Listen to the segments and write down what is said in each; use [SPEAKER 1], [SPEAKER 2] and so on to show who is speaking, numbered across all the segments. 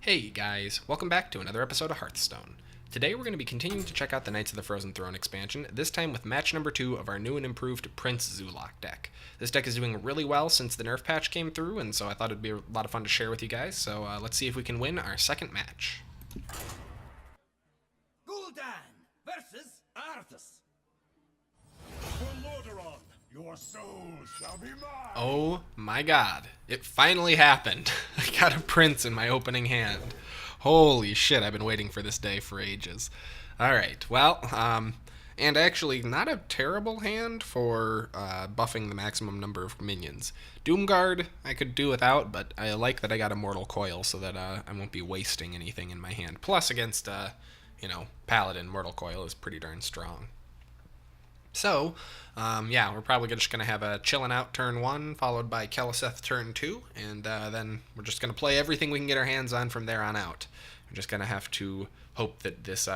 [SPEAKER 1] Hey guys, welcome back to another episode of Hearthstone. Today we're going to be continuing to check out the Knights of the Frozen Throne expansion, this time with match number 2 of our new and improved Prince Zoolock deck. This deck is doing really well since the nerf patch came through, and so I thought it'd be a lot of fun to share with you guys, so let's see if we can win our second match.
[SPEAKER 2] Gul'dan versus Arthas.
[SPEAKER 3] For Lordaeron, your soul shall be mine.
[SPEAKER 1] Oh my god, it finally happened. I got a prince in my opening hand. Holy shit, I've been waiting for this day for ages. Alright, well, and actually not a terrible hand for buffing the maximum number of minions. Doomguard I could do without, but I like that I got Immortal Coil so that I won't be wasting anything in my hand. Plus, against, Paladin, Mortal Coil is pretty darn strong. So, yeah, we're probably just going to have a chillin' out turn 1, followed by Keleseth turn 2, and then we're just going to play everything we can get our hands on from there on out. We're just going to have to hope that this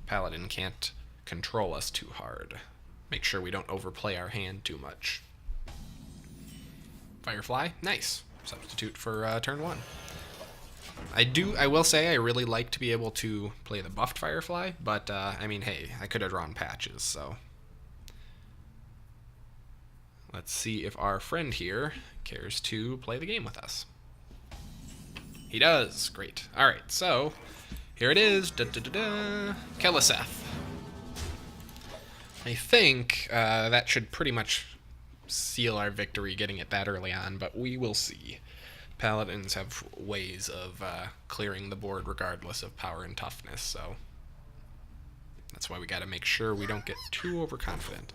[SPEAKER 1] Paladin can't control us too hard. Make sure we don't overplay our hand too much. Firefly, nice. Substitute for turn 1. I will say I really like to be able to play the buffed Firefly, but, I mean, hey, I could have drawn patches, so... Let's see if our friend here cares to play the game with us. He does. Great. Alright, so here it is. Keleseth. I think that should pretty much seal our victory getting it that early on, but we will see. Paladins have ways of clearing the board regardless of power and toughness, so that's why we gotta make sure we don't get too overconfident.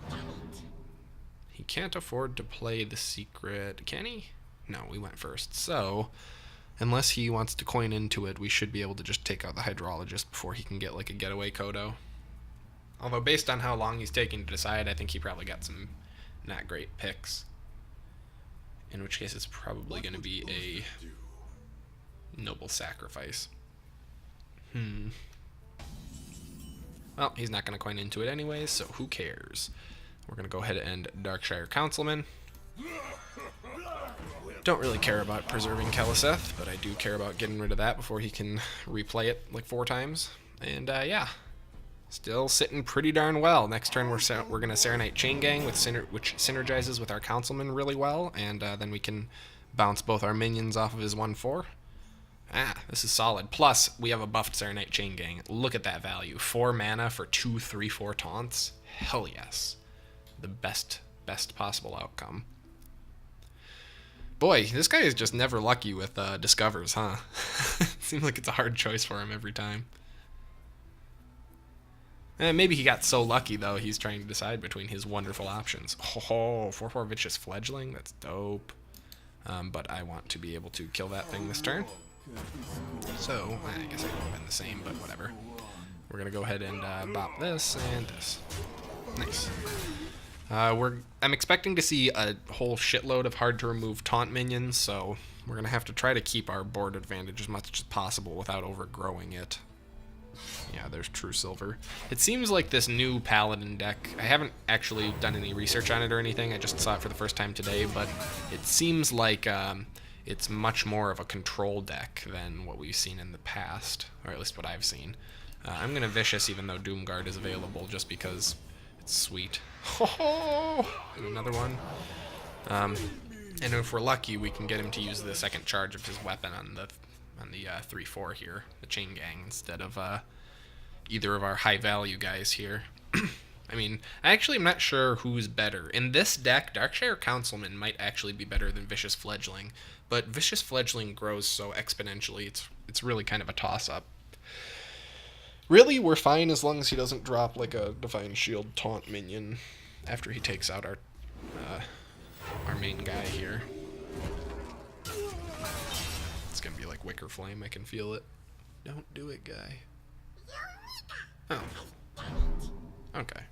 [SPEAKER 1] He can't afford to play the secret, can he? No, we went first. So, unless he wants to coin into it, we should be able to just take out the Hydrologist before he can get like a getaway Kodo. Although, based on how long he's taking to decide, I think he probably got some not great picks. In which case, it's probably going to be a noble sacrifice. Well, he's not going to coin into it anyways, so who cares? We're going to go ahead and Darkshire Councilman. Don't really care about preserving Keleseth, but I do care about getting rid of that before he can replay it like 4 times. And yeah, still sitting pretty darn well. Next turn we're going to Serenite Chain Gang, which synergizes with our Councilman really well, and then we can bounce both our minions off of his 1/4. Ah, this is solid. Plus, we have a buffed Serenite Chain Gang. Look at that value. 4 mana for 2, 3/4 taunts. Hell yes. The best possible outcome. Boy, this guy is just never lucky with discovers, huh? Seems like it's a hard choice for him every time. Maybe he got so lucky, though, he's trying to decide between his wonderful options. Oh, 4/4 Vicious Fledgling, that's dope. But I want to be able to kill that thing this turn. So, I guess it would have been the same, but whatever. We're going to go ahead and bop this and this. Nice. I'm expecting to see a whole shitload of hard-to-remove taunt minions, so we're going to have to try to keep our board advantage as much as possible without overgrowing it. Yeah, there's True Silver. It seems like this new Paladin deck, I haven't actually done any research on it or anything, I just saw it for the first time today, but it seems like it's much more of a control deck than what we've seen in the past, or at least what I've seen. I'm going to Vicious even though Doomguard is available, just because it's sweet. And another one. And if we're lucky, we can get him to use the second charge of his weapon on the 3/4 here, the Chain Gang, instead of either of our high value guys here. I mean, I actually am not sure who's better. In this deck, Darkshire Councilman might actually be better than Vicious Fledgling, but Vicious Fledgling grows so exponentially, it's really kind of a toss-up. Really, we're fine as long as he doesn't drop like a Divine Shield taunt minion after he takes out our main guy here. It's gonna be like Wicker Flame, I can feel it. Don't do it, guy. Oh. Okay.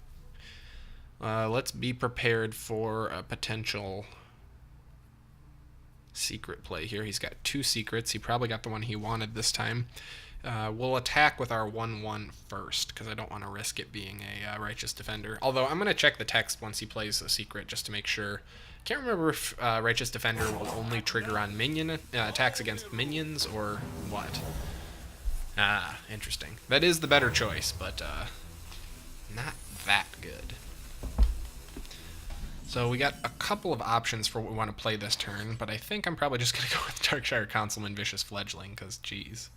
[SPEAKER 1] Let's be prepared for a potential secret play here. He's got 2 secrets. He probably got the one he wanted this time. We'll attack with our 1/1 first, because I don't want to risk it being a Righteous Defender. Although, I'm going to check the text once he plays a secret, just to make sure. Can't remember if Righteous Defender will only trigger on minion attacks against minions, or what. Ah, interesting. That is the better choice, but not that good. So we got a couple of options for what we want to play this turn, but I think I'm probably just going to go with Darkshire Councilman Vicious Fledgling, because geez.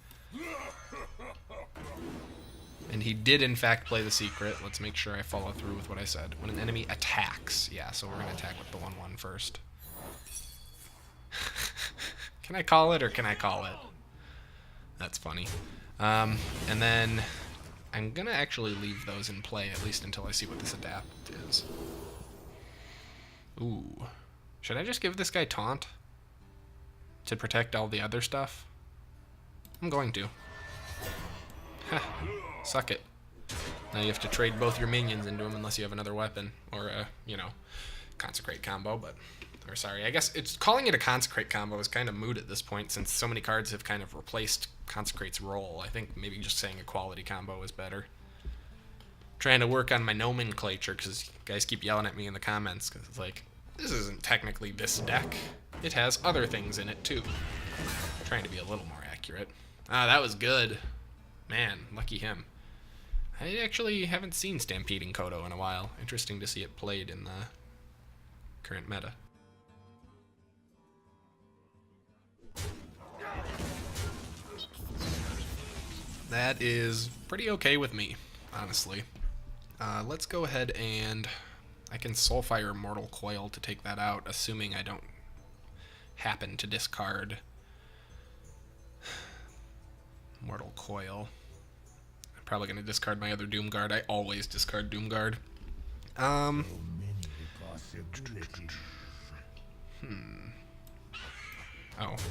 [SPEAKER 1] And he did in fact play the secret. Let's make sure I follow through with what I said. When an enemy attacks. Yeah, so we're going to attack with the 1/1 first. Can I call it or can I call it? That's funny. And then I'm going to actually leave those in play, at least until I see what this adapt is. Ooh. Should I just give this guy taunt to protect all the other stuff? I'm going to. Heh. Suck it. Now you have to trade both your minions into him unless you have another weapon or a, you know, consecrate combo, but... Or sorry, I guess it's calling it a consecrate combo is kind of moot at this point since so many cards have kind of replaced consecrate's role. I think maybe just saying a quality combo is better. Trying to work on my nomenclature because you guys keep yelling at me in the comments because it's like, this isn't technically this deck. It has other things in it too. Trying to be a little more accurate. Ah, that was good. Man, lucky him. I actually haven't seen Stampeding Kodo in a while. Interesting to see it played in the current meta. That is pretty okay with me, honestly. Let's go ahead and I can Soulfire Mortal Coil to take that out, assuming I don't happen to discard Mortal Coil. I'm probably going to discard my other Doomguard. I always discard Doomguard. Oh,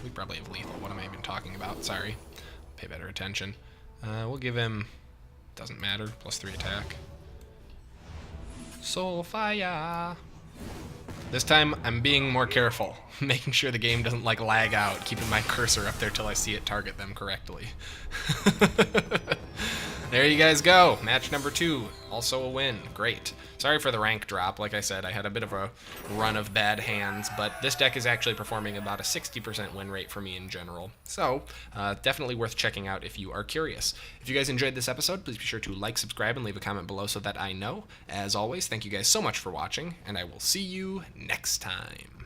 [SPEAKER 1] we probably have lethal. What am I even talking about? Sorry. Pay better attention. We'll give him, doesn't matter, +3 attack. Soulfire. This time I'm being more careful, making sure the game doesn't like lag out, keeping my cursor up there till I see it target them correctly. There you guys go. Match number 2. Also a win. Great. Sorry for the rank drop. Like I said, I had a bit of a run of bad hands, but this deck is actually performing about a 60% win rate for me in general. So, definitely worth checking out if you are curious. If you guys enjoyed this episode, please be sure to like, subscribe, and leave a comment below so that I know. As always, thank you guys so much for watching, and I will see you next time.